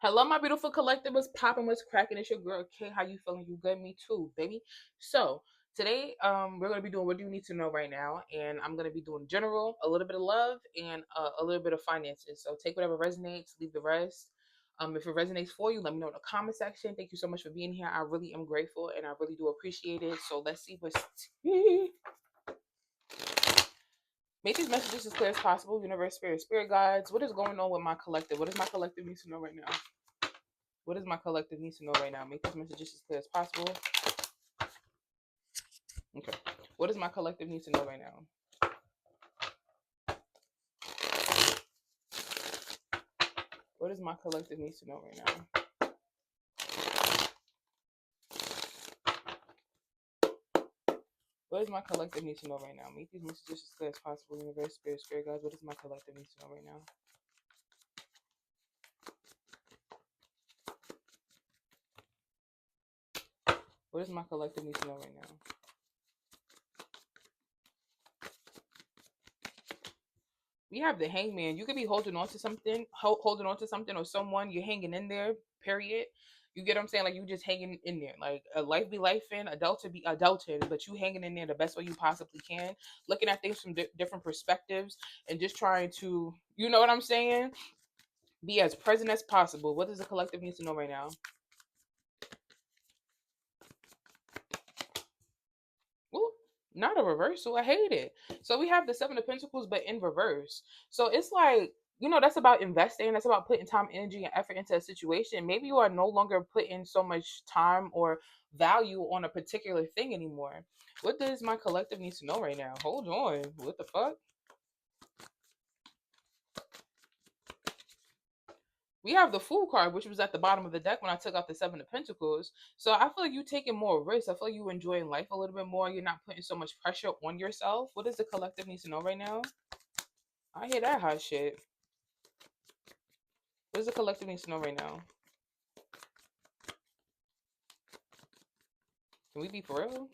Hello, my beautiful collective. What's popping? What's cracking? It's your girl K. How you feeling? You good? Me too, baby. So today, we're gonna be doing what do you need to know right now, and I'm gonna be doing general, a little bit of love, and a little bit of finances. So take whatever resonates, leave the rest. If it resonates for you, let me know in the comment section. Thank you so much for being here. I really am grateful, and I really do appreciate it. So let's see what's make these messages as clear as possible. Universe, spirit guides. What is going on with my collective? What does my collective need to know right now? What does my collective need to know right now? Make these messages as clear as possible. Okay. What does my collective need to know right now? What does my collective need to know right now? What does my collective need to know right now? Make these messages as clear as possible. Universe, spirit guides. What does my collective need to know right now? What does my collective need to know right now? We have the hangman. You could be holding on to something, holding on to something or someone. You're hanging in there. Period. You get what I'm saying? Like you just hanging in there. Like a life be life in, adult to be adulting, but you hanging in there the best way you possibly can, looking at things from different perspectives, and just trying to, you know what I'm saying? Be as present as possible. What does the collective need to know right now? Ooh, not a reversal. I hate it. So we have the Seven of Pentacles, but in reverse. So it's like, that's about investing. That's about putting time, energy, and effort into a situation. Maybe you are no longer putting so much time or value on a particular thing anymore. What does my collective need to know right now? Hold on. What the fuck? We have the Fool card, which was at the bottom of the deck when I took out the Seven of Pentacles. So I feel like you taking more risks. I feel like you enjoying life a little bit more. You're not putting so much pressure on yourself. What does the collective need to know right now? I hear that hot shit. What does the collective need to know right now? Can we be for real?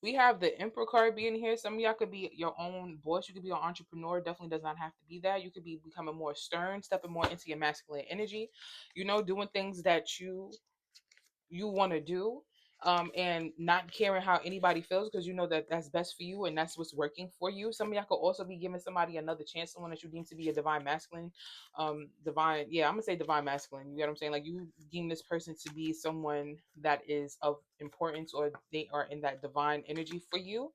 We have the Emperor card being here. Some of y'all could be your own boss. You could be an entrepreneur. Definitely does not have to be that. You could be becoming more stern, stepping more into your masculine energy. Doing things that you want to do, and not caring how anybody feels because you know that that's best for you and that's what's working for you. Some of y'all could also be giving somebody another chance, someone that you deem to be a divine masculine, divine, yeah, I'm gonna say divine masculine. You get what I'm saying? Like you deem this person to be someone that is of importance, or they are in that divine energy for you.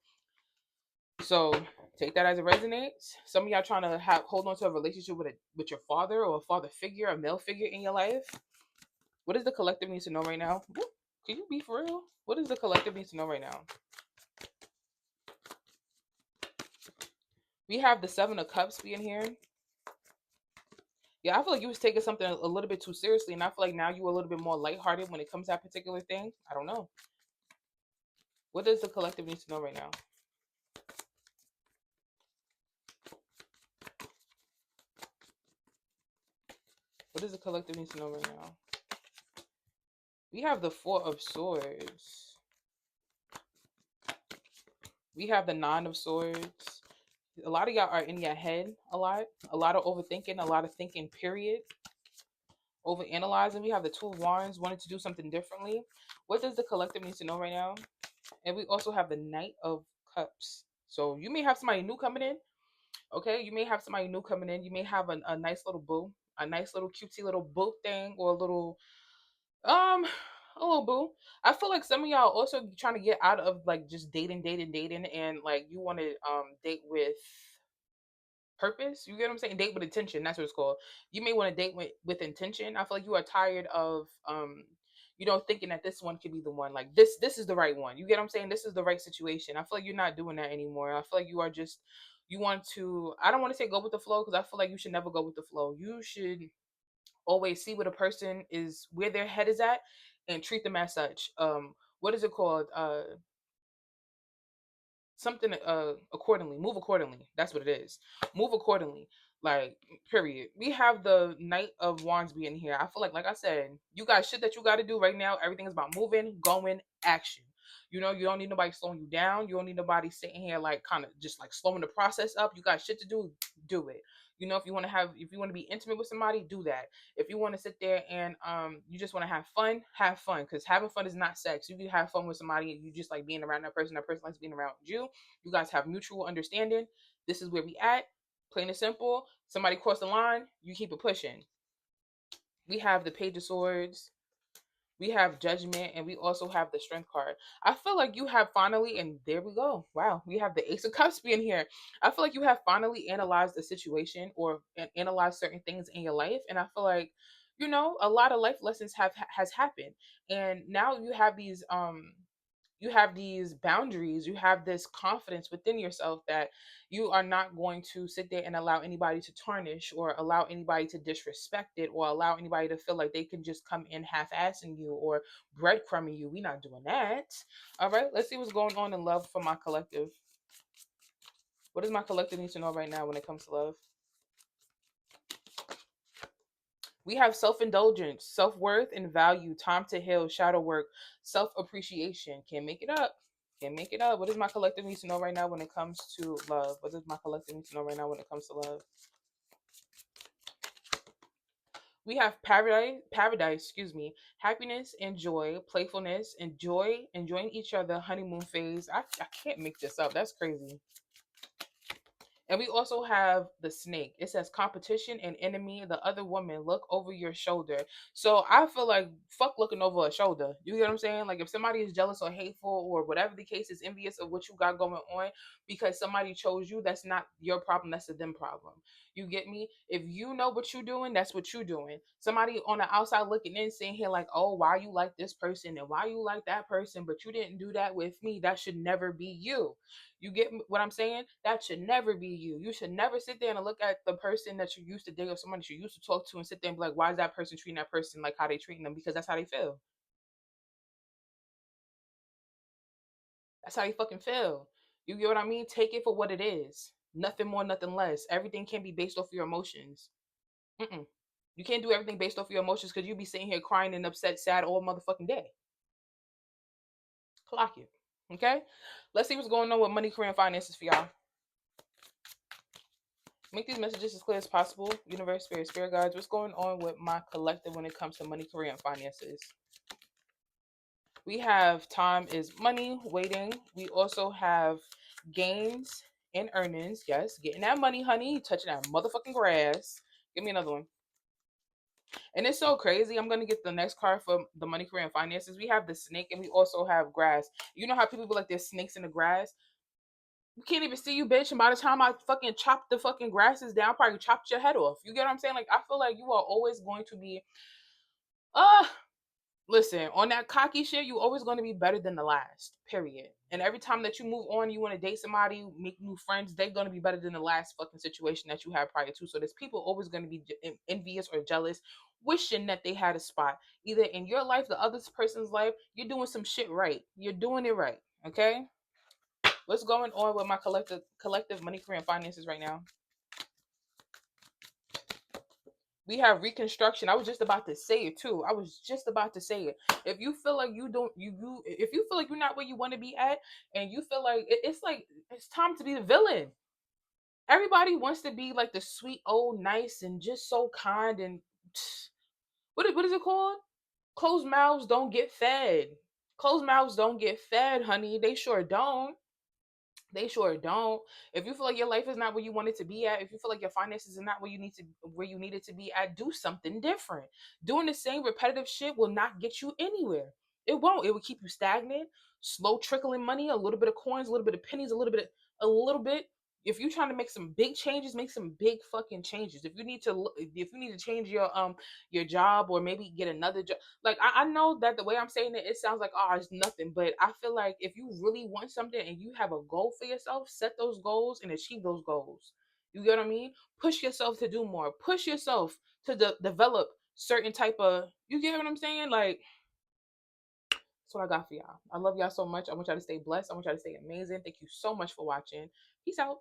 So take that as it resonates. Some of y'all trying to hold on to a relationship with your father or a father figure, a male figure in your life. What does the collective need to know right now? Can you be for real? What does the collective need to know right now? We have the Seven of Cups being here. Yeah, I feel like you was taking something a little bit too seriously, and I feel like now you a little bit more lighthearted when it comes to that particular thing. I don't know. What does the collective need to know right now? What does the collective need to know right now? We have the Four of Swords. We have the Nine of Swords. A lot of y'all are in your head a lot. A lot of overthinking, a lot of thinking, period. Over analyzing. We have the Two of Wands, wanting to do something differently. What does the collective need to know right now? And we also have the Knight of Cups. So you may have somebody new coming in. Okay, you may have somebody new coming in. You may have a nice little boo, a nice little cutesy little boo thing, or um a little boo. I feel like some of y'all also trying to get out of like just dating, and like you want to date with purpose. You get what I'm saying? Date with intention. That's what it's called. You may want to date with intention. I feel like you are tired of thinking that this one could be the one. Like this is the right one. You get what I'm saying? This is the right situation. I feel like you're not doing that anymore. I feel like you are just you want to I don't want to say go with the flow because I feel like you should never go with the flow. You should always see what a person is where their head is at and treat them as such. What is it called? Something accordingly, move accordingly, that's what it is. Move accordingly, like, period. We have the Knight of Wands being here. I feel like I said, you got shit that you got to do right now. Everything is about moving, going, action. You don't need nobody slowing you down. You don't need nobody sitting here like kind of just like slowing the process up. You got shit to do, do it. You know, if you want to be intimate with somebody, do that. If you want to sit there and you just want to have fun, because having fun is not sex. You can have fun with somebody and you just like being around that person likes being around you. You guys have mutual understanding. This is where we at. Plain and simple. Somebody cross the line, you keep it pushing. We have the Page of Swords, we have Judgment, and we also have the Strength card. I feel like you have finally, and there we go. Wow, we have the Ace of Cups being here. I feel like you have finally analyzed the situation or analyzed certain things in your life, and I feel like, you know, a lot of life lessons has happened, and now you have these boundaries, you have this confidence within yourself that you are not going to sit there and allow anybody to tarnish or allow anybody to disrespect it or allow anybody to feel like they can just come in half-assing you or breadcrumbing you. We're not doing that. All right, let's see what's going on in love for my collective. What does my collective need to know right now when it comes to love? We have self-indulgence, self-worth and value, time to heal, shadow work, self-appreciation. Can't make it up. Can't make it up. What does my collective need to know right now when it comes to love? What does my collective need to know right now when it comes to love? We have paradise, excuse me, happiness and joy, playfulness, enjoy, enjoying each other, honeymoon phase. I can't make this up. That's crazy. And we also have the snake. It says competition and enemy. The other woman, look over your shoulder. So I feel like fuck looking over a shoulder. You get what I'm saying? Like if somebody is jealous or hateful or whatever the case is, envious of what you got going on because somebody chose you, that's not your problem. That's a them problem. You get me? If you know what you're doing, that's what you're doing. Somebody on the outside looking in, saying here like, oh, why you like this person and why you like that person, but you didn't do that with me. That should never be you. You get what I'm saying? That should never be you. You should never sit there and look at the person that you used to date or somebody that you used to talk to and sit there and be like, why is that person treating that person like how they treating them? Because that's how they feel. That's how they fucking feel. You get what I mean? Take it for what it is. Nothing more, nothing less. Everything can be based off of your emotions. Mm-mm. You can't do everything based off of your emotions because you be sitting here crying and upset, sad all motherfucking day. Clock it. Okay? Let's see what's going on with money, career, and finances for y'all. Make these messages as clear as possible. Universe, spirit guides. What's going on with my collective when it comes to money, career, and finances? We have time is money, waiting. We also have gains and earnings. Yes, getting that money, honey. Touching that motherfucking grass. Give me another one. And it's so crazy. I'm gonna get the next card for the money, career, and finances. We have the snake, and we also have grass. You know how people be like, there's snakes in the grass. You can't even see you, bitch. And by the time I fucking chop the fucking grasses down, probably chopped your head off. You get what I'm saying? Like I feel like you are always going to be uh listen, on that cocky shit, you always going to be better than the last. Period. And every time that you move on, you want to date somebody, make new friends, they're going to be better than the last fucking situation that you had prior to. So there's people always going to be envious or jealous, wishing that they had a spot either in your life, the other person's life. You're doing some shit right. You're doing it right. Okay. What's going on with my collective money, career, and finances right now? We have reconstruction. I was just about to say it too. I was just about to say it. If you feel like you don't, you if you feel like you're not where you want to be at, and you feel it's like it's time to be the villain. Everybody wants to be like the sweet old nice and just so kind and what is it called? Closed mouths don't get fed. Closed mouths don't get fed, honey. They sure don't. They sure don't. If you feel like your life is not where you want it to be at, if you feel like your finances are not where you need it to be at, do something different. Doing the same repetitive shit will not get you anywhere. It won't. It will keep you stagnant, slow trickling money, a little bit of coins, a little bit of pennies, a little bit. If you're trying to make some big changes, make some big fucking changes. If you need to change your job or maybe get another job, like I know that the way I'm saying it, it sounds like oh it's nothing, but I feel like if you really want something and you have a goal for yourself, set those goals and achieve those goals. You get what I mean? Push yourself to do more. Push yourself to develop certain type of. You get what I'm saying? Like that's what I got for y'all. I love y'all so much. I want y'all to stay blessed. I want y'all to stay amazing. Thank you so much for watching. Peace out.